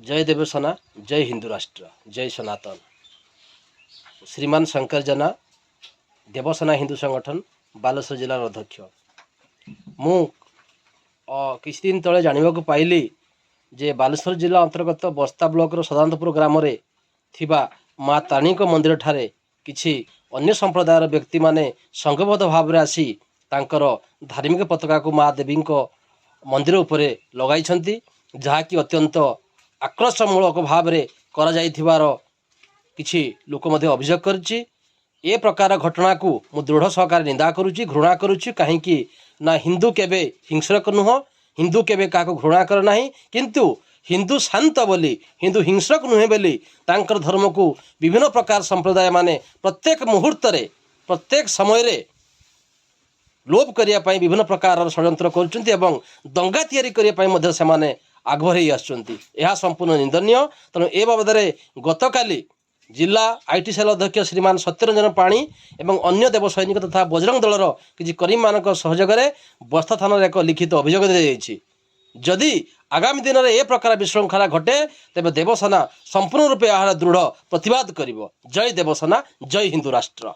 जय देवसेना, जय हिंदू राष्ट्र, जय सनातन। श्रीमान शंकर जना, देवसेना हिंदू संगठन बालेश्वर जिलार अध्यक्ष। मु किछि दिन तले जानिबाकु पाइली जे बालेश्वर जिला अंतर्गत बस्ता ब्लॉक सदानंदपुर ग्राम रे थिबा माँ ताणी मंदिर ठारे किछि अन्य संप्रदायर व्यक्ति माने संघबद्ध भाव रे आसी तांकर धार्मिक पताका को माँ देवी मंदिर उपरे लगाई, जहाँकि अत्यंत आक्रोशमूलक भाव में करा जाइथिबार किछि लोक मध्य अभियोग करछि। ए प्रकार घटना को मु दृढ़ सहकार निंदा करुछि, घृणा करुछि। कहीं ना हिंदू केबे हिंसक नुह, हिंदू केबे का घृणा कर नाही, किंतु हिंदू शांत बोली, हिंदू हिंसक नुहे बोली तांकर धर्म को विभिन्न प्रकार संप्रदाय माने प्रत्येक मुहूर्त रे प्रत्येक समय रे लोप करिया पई विभिन्न प्रकार षड्यंत्र करुछन्ति एवं दंगा तैयारी करिया पई मध्ये सेमाने आगभर आसुचंती। यह संपूर्ण निंदनीय। तेणु ए बाबद गतकाली जिला आईटी सेल अध्यक्ष श्रीमान सत्यरंजन पाणी एवं अन्य देव सैनिक तथा बजरंग दलर किसी कर्मी मान सहयोग में बस्ता थाना एक लिखित अभियोग दी जदि आगामी दिन में ए प्रकार विशृंखला घटे तेज देवसेना संपूर्ण रूपे यार दृढ़ प्रतिवाद करिवो। जय देवसेना, जय हिंदू राष्ट्र।